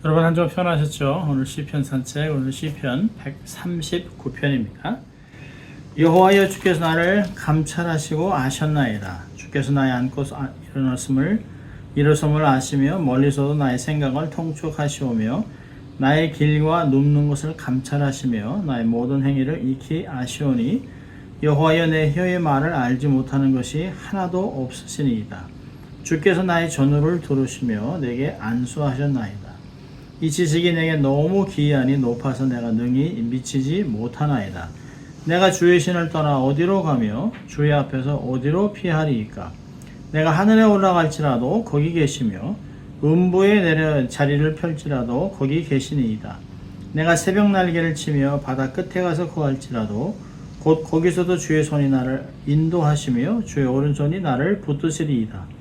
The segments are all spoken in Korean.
여러분 한 주간 편하셨죠? 오늘 시편 산책, 오늘 시편 139편입니다. 여호와여 주께서 나를 감찰하시고 아셨나이다. 주께서 나의 앉고 일어섬을 아시며 멀리서도 나의 생각을 통촉하시오며 나의 길과 눕는 것을 감찰하시며 나의 모든 행위를 익히 아시오니 여호와여 내 혀의 말을 알지 못하는 것이 하나도 없으시니이다. 주께서 나의 전후를 들으시며 내게 안수하셨나이다. 이 지식이 내게 너무 기이하니 높아서 내가 능히 미치지 못하나이다. 내가 주의 신을 떠나 어디로 가며 주의 앞에서 어디로 피하리이까? 내가 하늘에 올라갈지라도 거기 계시며 음부에 내려 자리를 펼지라도 거기 계시니이다. 내가 새벽 날개를 치며 바다 끝에 가서 거할지라도 곧 거기서도 주의 손이 나를 인도하시며 주의 오른손이 나를 붙드시리이다.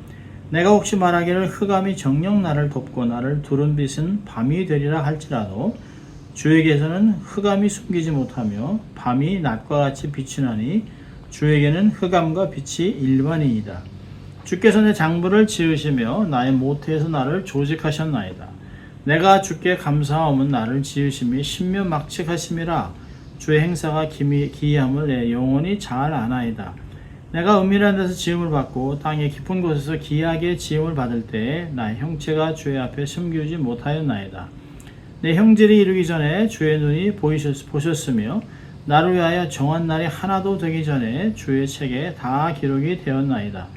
내가 혹시 말하기를 흑암이 정녕 나를 덮고 나를 두른 빛은 밤이 되리라 할지라도 주에게서는 흑암이 숨기지 못하며 밤이 낮과 같이 비추나니 주에게는 흑암과 빛이 일반이이다. 주께서 내 장부를 지으시며 나의 모태에서 나를 조직하셨나이다. 내가 주께 감사함은 나를 지으심이 신묘막측하심이라. 주의 행사가 기이함을 내 영혼이 잘 아나이다. 내가 은밀한 데서 지음을 받고 땅의 깊은 곳에서 기이하게 지음을 받을 때에 나의 형체가 주의 앞에 숨기지 못하였나이다. 내 형질이 이르기 전에 주의 눈이 보셨으며 나를 위하여 정한 날이 하나도 되기 전에 주의 책에 다 기록이 되었나이다.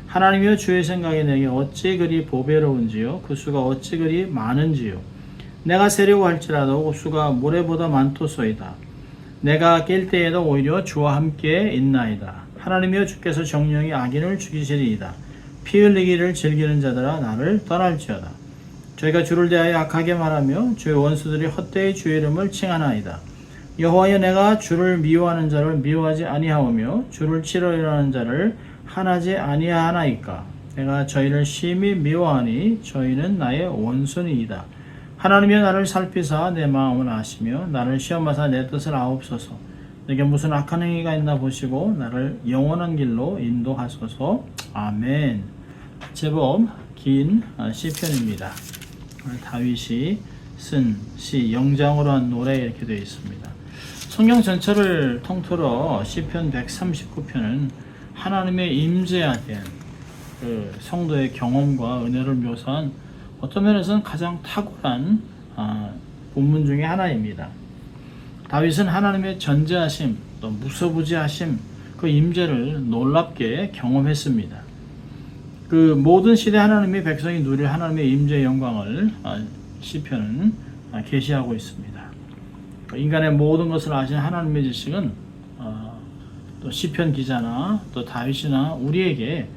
하나님이여 주의 생각이 내게 어찌 그리 보배로운지요 그 수가 어찌 그리 많은지요. 내가 세려고 할지라도 그 수가 모래보다 많도소이다. 내가 깰 때에도 오히려 주와 함께 있나이다. 하나님이여 주께서 정령이 악인을 죽이시리이다. 피 흘리기를 즐기는 자들아 나를 떠날지어다. 저희가 주를 대하여 악하게 말하며 주의 원수들이 헛되이 주의 이름을 칭하나이다. 여호와여 내가 주를 미워하는 자를 미워하지 아니하오며 주를 치러 일하는 자를 하나지 아니하나이까. 내가 저희를 심히 미워하니 저희는 나의 원수니이다. 하나님이여 나를 살피사 내 마음을 아시며 나를 시험하사 내 뜻을 아옵소서. 내게 무슨 악한 행위가 있나 보시고 나를 영원한 길로 인도하소서. 아멘. 제법 긴 시편입니다. 다윗이 쓴 시 영장으로 한 노래 이렇게 되어 있습니다. 성경 전체를 통틀어 시편 139편은 하나님의 임재에 대한 그 성도의 경험과 은혜를 묘사한 어떤 면에서는 가장 탁월한 본문 중에 하나입니다. 다윗은 하나님의 전제하심, 또 무소부지하심, 그 임재를 놀랍게 경험했습니다. 그 모든 시대 하나님의 백성이 누릴 하나님의 임재의 영광을 시편은 계시하고 있습니다. 인간의 모든 것을 아시는 하나님의 지식은 또 시편 기자나 또 다윗이나 우리에게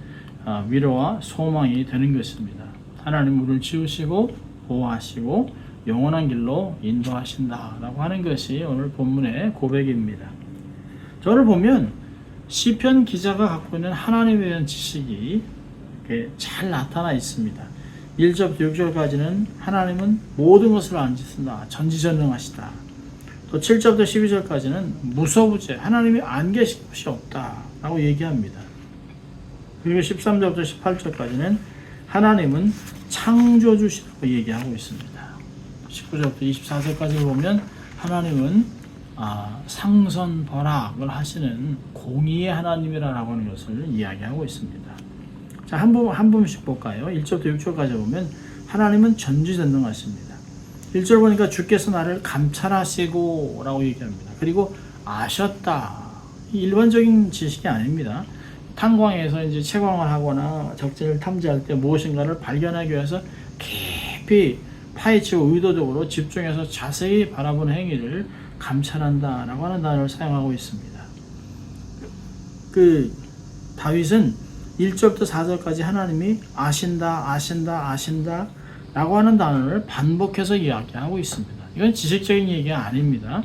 위로와 소망이 되는 것입니다. 하나님 우리를 지으시고 보호하시고 영원한 길로 인도하신다라고 하는 것이 오늘 본문의 고백입니다. 저를 보면 시편 기자가 갖고 있는 하나님에 대한 지식이 잘 나타나 있습니다. 1절부터 6절까지는 하나님은 모든 것을 안지신다, 전지전능하시다. 또 7절부터 12절까지는 무소부재, 하나님이 안 계신 곳이 없다라고 얘기합니다. 그리고 13절부터 18절까지는 하나님은 창조주시라고 얘기하고 있습니다. 19절부터 24절까지 보면 하나님은 상선벌악을 하시는 공의의 하나님이라고 하는 것을 이야기하고 있습니다. 자, 한 부분씩 볼까요? 1절부터 6절까지 보면 하나님은 전지전능하십니다. 1절 보니까 주께서 나를 감찰하시고 라고 얘기합니다. 그리고 아셨다. 일반적인 지식이 아닙니다. 탄광에서 이제 채광을 하거나 적재를 탐지할 때 무엇인가를 발견하기 위해서 깊이 파헤치고 의도적으로 집중해서 자세히 바라보는 행위를 감찰한다라고 하는 단어를 사용하고 있습니다. 그 다윗은 1절부터 4절까지 하나님이 아신다 라고 하는 단어를 반복해서 이야기하고 있습니다. 이건 지식적인 얘기가 아닙니다.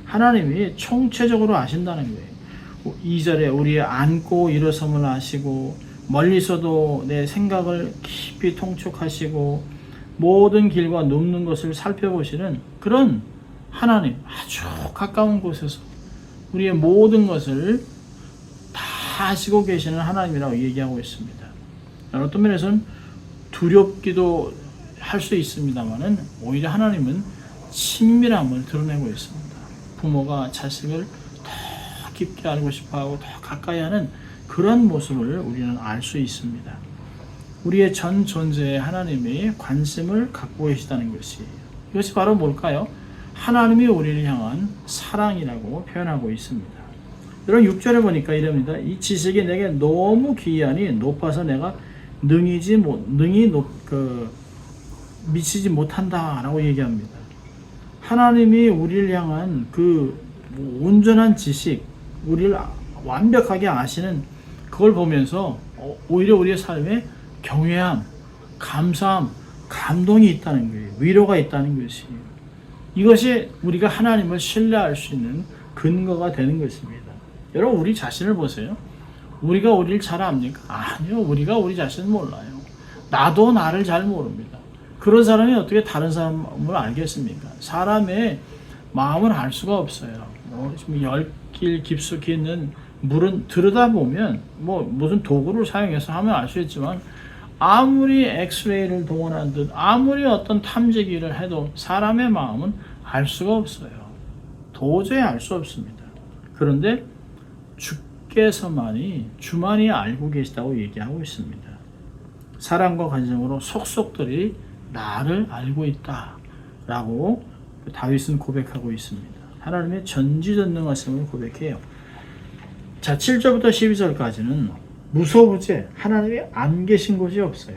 하나님이 총체적으로 아신다는 거예요. 2절에 우리의 앉고 일어섬을 아시고 멀리서도 내 생각을 깊이 통촉하시고 모든 길과 눕는 것을 살펴보시는 그런 하나님, 아주 가까운 곳에서 우리의 모든 것을 다 아시고 계시는 하나님이라고 얘기하고 있습니다. 어떤 면에서는 두렵기도 할 수 있습니다만은 오히려 하나님은 친밀함을 드러내고 있습니다. 부모가 자식을 더 깊게 알고 싶어하고 더 가까이 하는 그런 모습을 우리는 알 수 있습니다. 우리의 전 존재에 하나님이 관심을 갖고 계시다는 것이, 이것이 바로 뭘까요? 하나님이 우리를 향한 사랑이라고 표현하고 있습니다. 여러분 6절에 보니까 이럽니다. 이 지식이 내게 너무 귀하니 높아서 내가 미치지 못한다라고 얘기합니다. 하나님이 우리를 향한 그 온전한 지식, 우리를 완벽하게 아시는 그걸 보면서 오히려 우리의 삶에 경외함, 감사함, 감동이 있다는 거예요. 위로가 있다는 것이에요. 이것이 우리가 하나님을 신뢰할 수 있는 근거가 되는 것입니다. 여러분 우리 자신을 보세요. 우리가 우리를 잘 압니까? 아니요. 우리가 우리 자신을 몰라요. 나도 나를 잘 모릅니다. 그런 사람이 어떻게 다른 사람을 알겠습니까? 사람의 마음을 알 수가 없어요. 열 길 깊숙이 있는 물은 들여다보면 무슨 도구를 사용해서 하면 알 수 있지만 아무리 엑스레이를 동원한 듯 아무리 어떤 탐지기를 해도 사람의 마음은 알 수가 없어요. 도저히 알 수 없습니다. 그런데 주만이 알고 계시다고 얘기하고 있습니다. 사랑과 관심으로 속속들이 나를 알고 있다라고 다윗은 고백하고 있습니다. 하나님의 전지전능하심을 고백해요. 자, 7절부터 12절까지는 무소부재 하나님이 안 계신 곳이 없어요.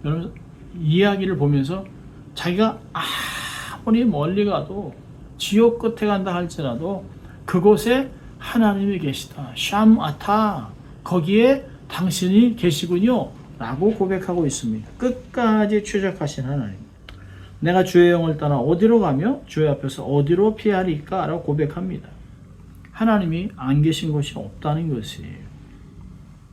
여러분 이야기를 보면서 자기가 아무리 멀리 가도 지옥 끝에 간다 할지라도 그곳에 하나님이 계시다. 샴아타, 거기에 당신이 계시군요 라고 고백하고 있습니다. 끝까지 추적하신 하나님. 내가 주의 영을 떠나 어디로 가며 주의 앞에서 어디로 피하리까 라고 고백합니다. 하나님이 안 계신 곳이 없다는 것이에요.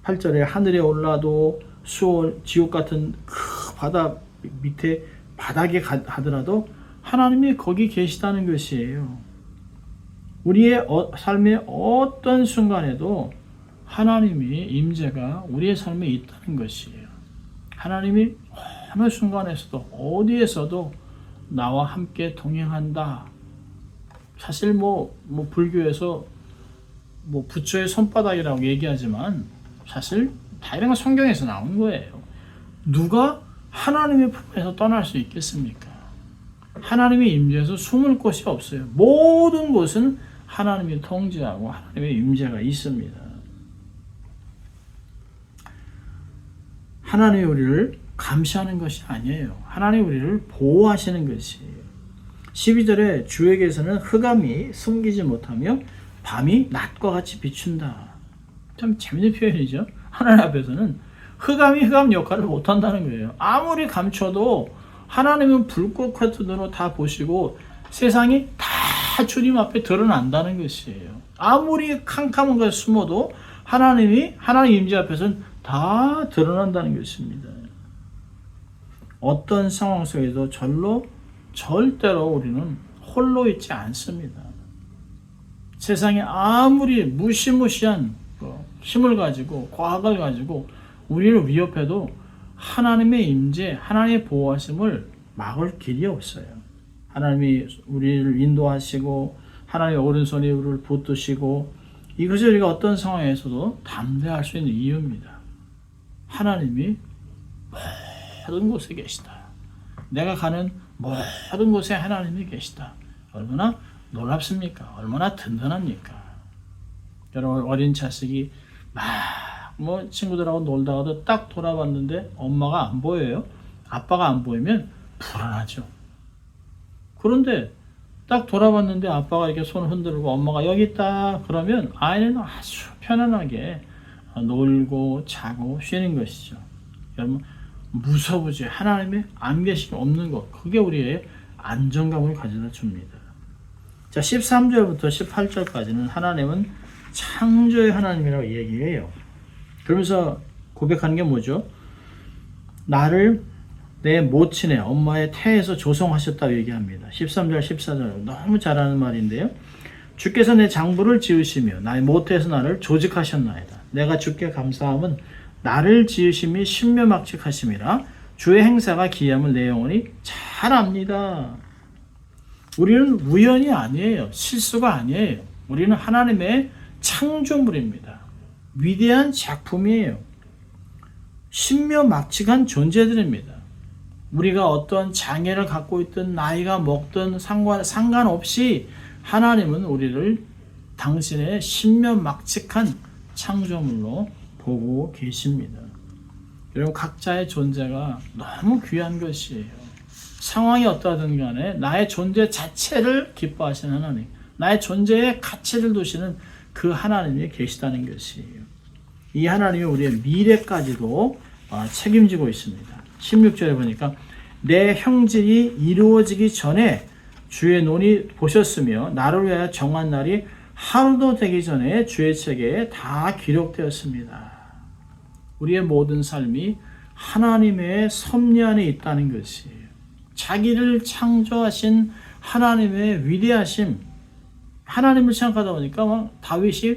8절에 하늘에 올라도 수월 지옥 같은 그 바다 밑에 바닥에 가더라도 하나님이 거기 계시다는 것이에요. 우리의 삶의 어떤 순간에도 하나님이 임재가 우리의 삶에 있다는 것이에요. 하나님이 어느 순간에서도 어디에서도 나와 함께 동행한다. 사실 불교에서 부처의 손바닥이라고 얘기하지만 사실 다 이런 건 성경에서 나온 거예요. 누가 하나님의 품에서 떠날 수 있겠습니까? 하나님의 임재에서 숨을 곳이 없어요. 모든 곳은 하나님이 통제하고 하나님의 임재가 있습니다. 하나님이 우리를 감시하는 것이 아니에요. 하나님이 우리를 보호하시는 것이에요. 12절에 주에게서는 흑암이 숨기지 못하며 밤이 낮과 같이 비춘다. 참 재밌는 표현이죠. 하나님 앞에서는 흑암이 흑암 역할을 못한다는 거예요. 아무리 감춰도 하나님은 불꽃 같은 눈으로 다 보시고 세상이 다 주님 앞에 드러난다는 것이에요. 아무리 캄캄한 것에 숨어도 하나님 임재 앞에서는 다 드러난다는 것입니다. 어떤 상황 속에도 절대로 우리는 홀로 있지 않습니다. 세상에 아무리 무시무시한 힘을 가지고 과학을 가지고 우리를 위협해도 하나님의 임재, 하나님의 보호하심을 막을 길이 없어요. 하나님이 우리를 인도하시고 하나님의 오른손이 우리를 붙드시고 이것이 우리가 어떤 상황에서도 담대할 수 있는 이유입니다. 하나님이 모든 곳에 계시다. 내가 가는 모든 곳에 하나님이 계시다. 얼마나 놀랍습니까? 얼마나 든든합니까? 여러분 어린 자식이 친구들하고 놀다가도 딱 돌아봤는데 엄마가 안 보여요. 아빠가 안 보이면 불안하죠. 그런데 딱 돌아봤는데 아빠가 이렇게 손을 흔들고 엄마가 여기 있다 그러면 아이는 아주 편안하게 놀고 자고 쉬는 것이죠. 여러분 무서우지 하나님의 안 계심이 없는 것, 그게 우리의 안정감을 가져다 줍니다. 자, 13절부터 18절까지는 하나님은 창조의 하나님이라고 얘기해요. 그러면서 고백하는 게 뭐죠? 나를 내 모친의 엄마의 태에서 조성하셨다고 얘기합니다. 13절 14절 너무 잘하는 말인데요. 주께서 내 장부를 지으시며 나의 모태에서 나를 조직하셨나이다. 내가 주께 감사함은 나를 지으심이 신묘막측하심이라. 주의 행사가 기이함을 내 영혼이 잘 압니다. 우리는 우연이 아니에요. 실수가 아니에요. 우리는 하나님의 창조물입니다. 위대한 작품이에요. 신묘막측한 존재들입니다. 우리가 어떤 장애를 갖고 있든 나이가 먹든 상관없이 하나님은 우리를 당신의 신묘막측한 창조물로 보고 계십니다. 여러분, 각자의 존재가 너무 귀한 것이에요. 상황이 어떠하든 간에 나의 존재 자체를 기뻐하시는 하나님, 나의 존재에 가치를 두시는 그 하나님이 계시다는 것이에요. 이 하나님이 우리의 미래까지도 책임지고 있습니다. 16절에 보니까 내 형질이 이루어지기 전에 주의 눈이 보셨으며 나를 위하여 정한 날이 하루도 되기 전에 주의 책에 다 기록되었습니다. 우리의 모든 삶이 하나님의 섭리 안에 있다는 것이에요. 자기를 창조하신 하나님의 위대하심, 하나님을 생각하다 보니까 막 다윗이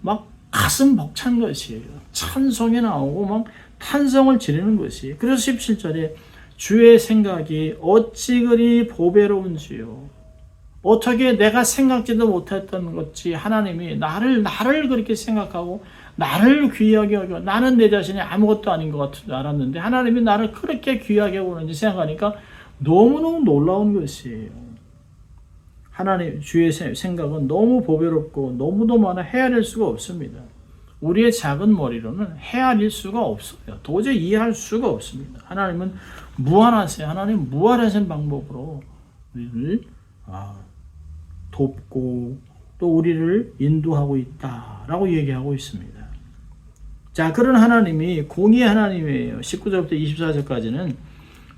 막 가슴 벅찬 것이에요. 찬송이 나오고 막 탄성을 지르는 것이. 그래서 17절에 주의 생각이 어찌 그리 보배로운지요. 어떻게 내가 생각지도 못했던 것이 하나님이 나를 그렇게 생각하고 나를 귀하게 여겨. 나는 내 자신이 아무것도 아닌 것 같은 줄 알았는데 하나님이 나를 그렇게 귀하게 보는지 생각하니까 너무너무 놀라운 것이에요. 하나님 주의 생각은 너무 보배롭고 너무도 많아 헤아릴 수가 없습니다. 우리의 작은 머리로는 헤아릴 수가 없어요. 도저히 이해할 수가 없습니다. 하나님은 무한하세요. 하나님 무한하신 방법으로 우리를 돕고 또 우리를 인도하고 있다라고 얘기하고 있습니다. 자, 그런 하나님이 공의의 하나님이에요. 19절부터 24절까지는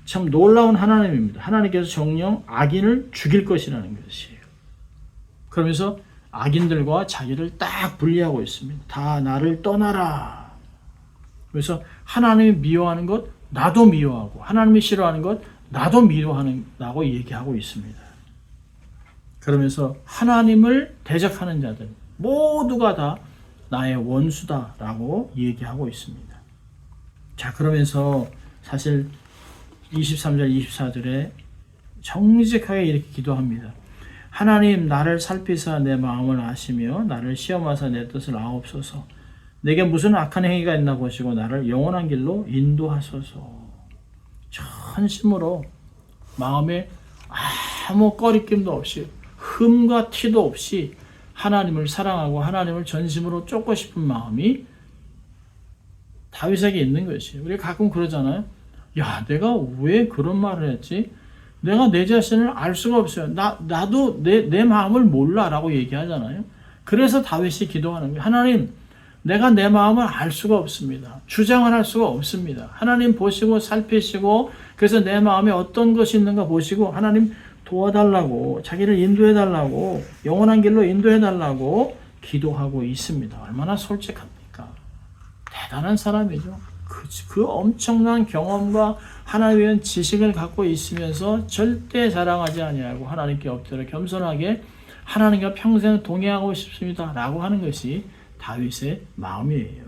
참 놀라운 하나님입니다. 하나님께서 정령 악인을 죽일 것이라는 것이에요. 그러면서 악인들과 자기를 딱 분리하고 있습니다. 다 나를 떠나라. 그래서 하나님이 미워하는 것 나도 미워하고 하나님이 싫어하는 것 나도 미워하는다고 얘기하고 있습니다. 그러면서 하나님을 대적하는 자들 모두가 다 나의 원수다라고 얘기하고 있습니다. 자, 그러면서 사실 23절 24절에 정직하게 이렇게 기도합니다. 하나님, 나를 살피사 내 마음을 아시며 나를 시험하사 내 뜻을 아옵소서. 내게 무슨 악한 행위가 있나 보시고 나를 영원한 길로 인도하소서. 전심으로 마음에 아무 꺼리낌도 없이 흠과 티도 없이 하나님을 사랑하고 하나님을 전심으로 쫓고 싶은 마음이 다윗에게 있는 것이에요. 우리 가끔 그러잖아요. 야, 내가 왜 그런 말을 했지? 내가 내 자신을 알 수가 없어요. 나도 내 마음을 몰라라고 얘기하잖아요. 그래서 다윗이 기도하는 거예요. 하나님, 내가 내 마음을 알 수가 없습니다. 주장을 할 수가 없습니다. 하나님 보시고 살피시고 그래서 내 마음에 어떤 것이 있는가 보시고 하나님 도와달라고, 자기를 인도해달라고, 영원한 길로 인도해달라고 기도하고 있습니다. 얼마나 솔직합니까? 대단한 사람이죠. 그 엄청난 경험과 하나님에 대한 지식을 갖고 있으면서 절대 자랑하지 아니하고 하나님께 엎드려 겸손하게 하나님과 평생 동행하고 싶습니다 라고 하는 것이 다윗의 마음이에요.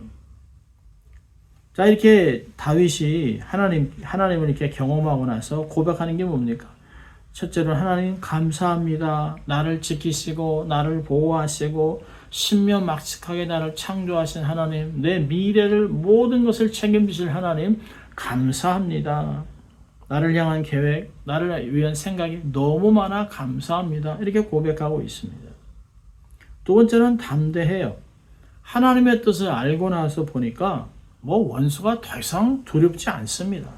자, 이렇게 다윗이 하나님을 이렇게 경험하고 나서 고백하는 게 뭡니까? 첫째로 하나님 감사합니다. 나를 지키시고 나를 보호하시고 신묘막측하게 나를 창조하신 하나님, 내 미래를 모든 것을 책임지실 하나님 감사합니다. 나를 향한 계획, 나를 위한 생각이 너무 많아 감사합니다. 이렇게 고백하고 있습니다. 두 번째는 담대해요. 하나님의 뜻을 알고 나서 보니까 원수가 더 이상 두렵지 않습니다.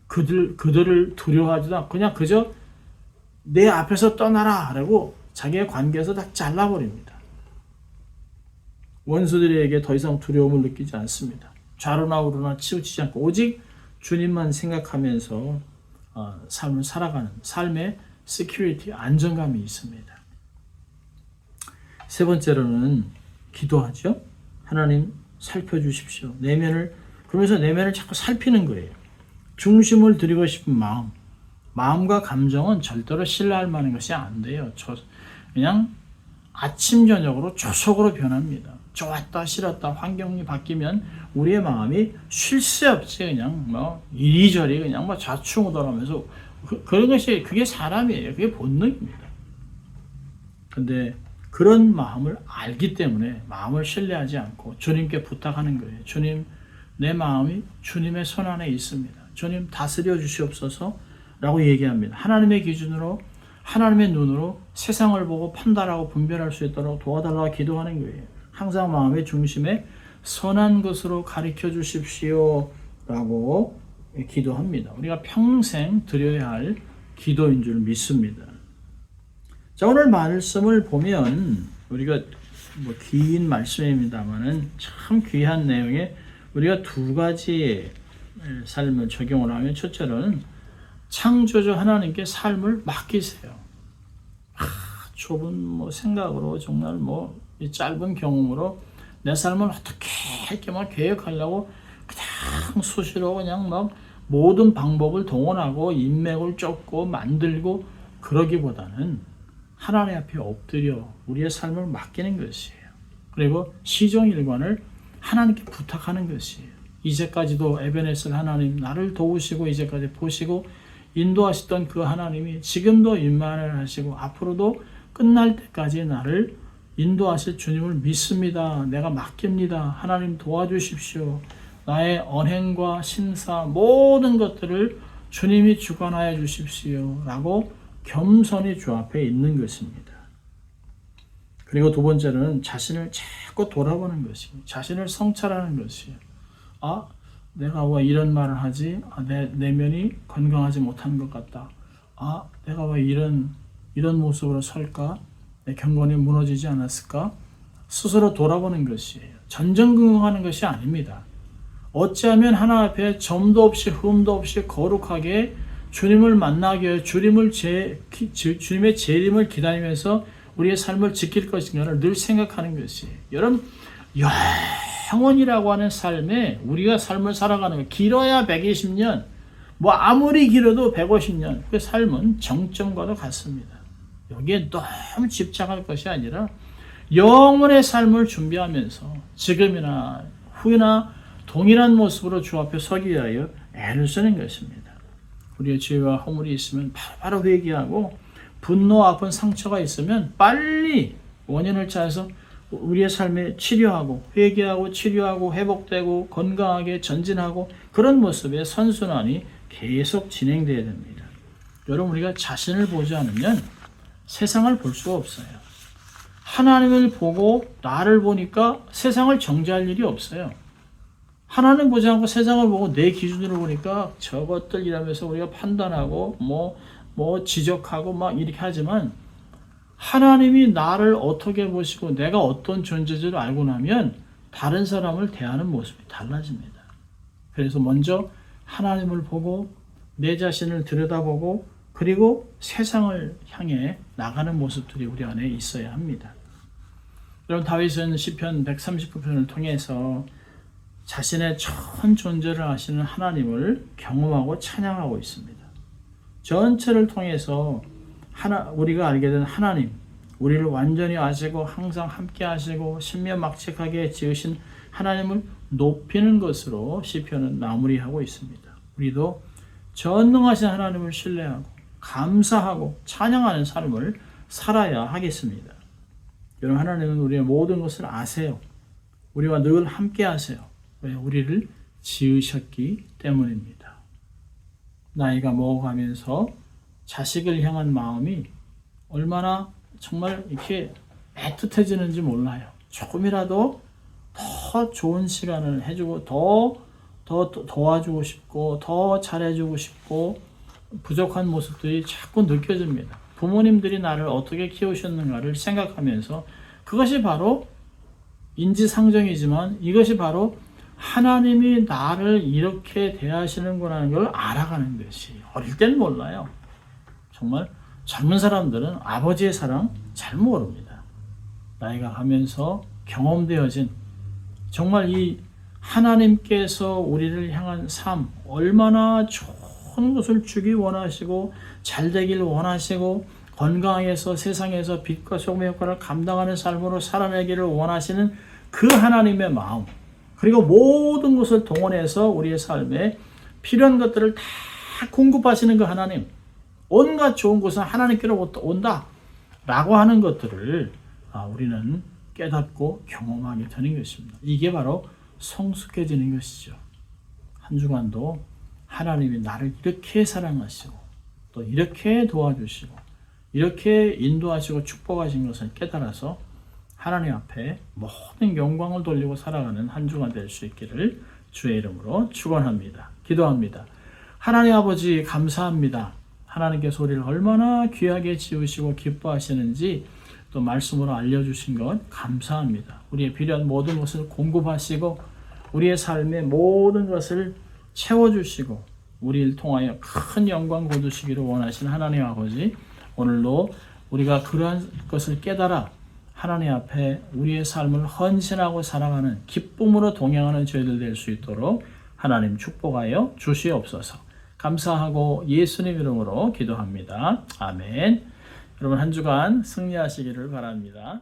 그들을 두려워하지도 않고 그냥 그저 내 앞에서 떠나라 라고 자기의 관계에서 다 잘라버립니다. 원수들에게 더 이상 두려움을 느끼지 않습니다. 좌로나 우로나 치우치지 않고 오직 주님만 생각하면서 삶을 살아가는 삶의 시큐리티, 안정감이 있습니다. 세 번째로는 기도하죠. 하나님 살펴주십시오. 그러면서 내면을 자꾸 살피는 거예요. 중심을 드리고 싶은 마음과 감정은 절대로 신뢰할 만한 것이 안 돼요. 그냥 아침 저녁으로 조속으로 변합니다. 좋았다 싫었다 환경이 바뀌면 우리의 마음이 쉴 새 없이 그냥 뭐 이리저리 그냥 뭐 좌충우돌하면서 그런 것이 그게 사람이에요. 그게 본능입니다. 근데 그런 마음을 알기 때문에 마음을 신뢰하지 않고 주님께 부탁하는 거예요. 주님, 내 마음이 주님의 손 안에 있습니다. 주님 다스려 주시옵소서 라고 얘기합니다. 하나님의 기준으로 하나님의 눈으로 세상을 보고 판단하고 분별할 수 있도록 도와달라고 기도하는 거예요. 항상 마음의 중심에 선한 것으로 가르쳐 주십시오 라고 기도합니다. 우리가 평생 드려야 할 기도인 줄 믿습니다. 자, 오늘 말씀을 보면 우리가 뭐 긴 말씀입니다만은 참 귀한 내용에 우리가 두 가지의 삶을 적용을 하면, 첫째로는 창조주 하나님께 삶을 맡기세요. 좁은 뭐 생각으로 정말 뭐 이 짧은 경험으로 내 삶을 어떻게 이렇게 막 계획하려고 그냥 수시로 그냥 막 모든 방법을 동원하고 인맥을 쫓고 만들고 그러기보다는 하나님 앞에 엎드려 우리의 삶을 맡기는 것이에요. 그리고 시종일관을 하나님께 부탁하는 것이에요. 이제까지도 에베네셀 하나님 나를 도우시고 이제까지 보시고 인도하시던 그 하나님이 지금도 임만을 하시고 앞으로도 끝날 때까지 나를 인도하실 주님을 믿습니다. 내가 맡깁니다. 하나님 도와주십시오. 나의 언행과 신사 모든 것들을 주님이 주관하여 주십시오 라고 겸손히 주 앞에 있는 것입니다. 그리고 두 번째로는 자신을 자꾸 돌아보는 것이에요. 자신을 성찰하는 것이에요. 내가 왜 이런 말을 하지? 내 내면이 건강하지 못한 것 같다. 내가 왜 이런 모습으로 살까? 내 경건이 무너지지 않았을까? 스스로 돌아보는 것이에요. 전전긍긍하는 것이 아닙니다. 어찌하면 하나 앞에 점도 없이 흠도 없이 거룩하게 주님을 만나기 위해 주님의 재림을 기다리면서 우리의 삶을 지킬 것인가를 늘 생각하는 것이에요. 여러분, 영원이라고 하는 삶에 우리가 삶을 살아가는 거 길어야 120년, 뭐 아무리 길어도 150년, 그 삶은 정점과도 같습니다. 여기에 너무 집착할 것이 아니라 영원의 삶을 준비하면서 지금이나 후나 동일한 모습으로 주 앞에 서기 위하여 애를 쓰는 것입니다. 우리의 죄와 허물이 있으면 바로 회개하고, 분노, 아픈 상처가 있으면 빨리 원인을 찾아서 우리의 삶에 치료하고 회개하고 치료하고 회복되고 건강하게 전진하고, 그런 모습의 선순환이 계속 진행되어야 됩니다. 여러분, 우리가 자신을 보지 않으면 세상을 볼 수가 없어요. 하나님을 보고 나를 보니까 세상을 정죄할 일이 없어요. 하나님 보지 않고 세상을 보고 내 기준으로 보니까 저것들 이라면서 우리가 판단하고 뭐 지적하고 막 이렇게 하지만, 하나님이 나를 어떻게 보시고 내가 어떤 존재인지를 알고 나면 다른 사람을 대하는 모습이 달라집니다. 그래서 먼저 하나님을 보고 내 자신을 들여다보고 그리고 세상을 향해 나가는 모습들이 우리 안에 있어야 합니다. 여러분, 다윗은 시편 139편을 통해서 자신의 전 존재를 아시는 하나님을 경험하고 찬양하고 있습니다. 전체를 통해서 우리가 알게 된 하나님, 우리를 완전히 아시고 항상 함께 하시고 신명막측하게 지으신 하나님을 높이는 것으로 시편은 마무리하고 있습니다. 우리도 전능하신 하나님을 신뢰하고 감사하고 찬양하는 삶을 살아야 하겠습니다. 여러분, 하나님은 우리의 모든 것을 아세요. 우리와 늘 함께 하세요. 왜? 우리를 지으셨기 때문입니다. 나이가 먹어가면서 자식을 향한 마음이 얼마나 정말 이렇게 애틋해지는지 몰라요. 조금이라도 더 좋은 시간을 해주고 더 도와주고 싶고 더 잘해주고 싶고 부족한 모습들이 자꾸 느껴집니다. 부모님들이 나를 어떻게 키우셨는가를 생각하면서, 그것이 바로 인지상정이지만 이것이 바로 하나님이 나를 이렇게 대하시는구나 하는 걸 알아가는 것이, 어릴 때는 몰라요. 정말 젊은 사람들은 아버지의 사랑 잘 모릅니다. 나이가 가면서 경험되어진 정말 이 하나님께서 우리를 향한 삶, 얼마나 좋은 것을 주기 원하시고 잘 되길 원하시고 건강해서 세상에서 빛과 소금의 역할을 감당하는 삶으로 살아내기를 원하시는 그 하나님의 마음, 그리고 모든 것을 동원해서 우리의 삶에 필요한 것들을 다 공급하시는 그 하나님, 온갖 좋은 것은 하나님께로부터 온다 라고 하는 것들을 우리는 깨닫고 경험하게 되는 것입니다. 이게 바로 성숙해지는 것이죠. 한 주간도 하나님이 나를 이렇게 사랑하시고 또 이렇게 도와주시고 이렇게 인도하시고 축복하신 것을 깨달아서 하나님 앞에 모든 영광을 돌리고 살아가는 한 주간 될 수 있기를 주의 이름으로 축원합니다. 기도합니다. 하나님 아버지 감사합니다. 하나님께서 우리를 얼마나 귀하게 지으시고 기뻐하시는지 또 말씀으로 알려주신 것 감사합니다. 우리의 필요한 모든 것을 공급하시고 우리의 삶의 모든 것을 채워주시고 우리를 통하여 큰 영광 거두시기를 원하신 하나님 아버지, 오늘도 우리가 그러한 것을 깨달아 하나님 앞에 우리의 삶을 헌신하고 살아가는 기쁨으로 동행하는 저희들 될 수 있도록 하나님 축복하여 주시옵소서. 감사하고 예수님 이름으로 기도합니다. 아멘. 여러분 한 주간 승리하시기를 바랍니다.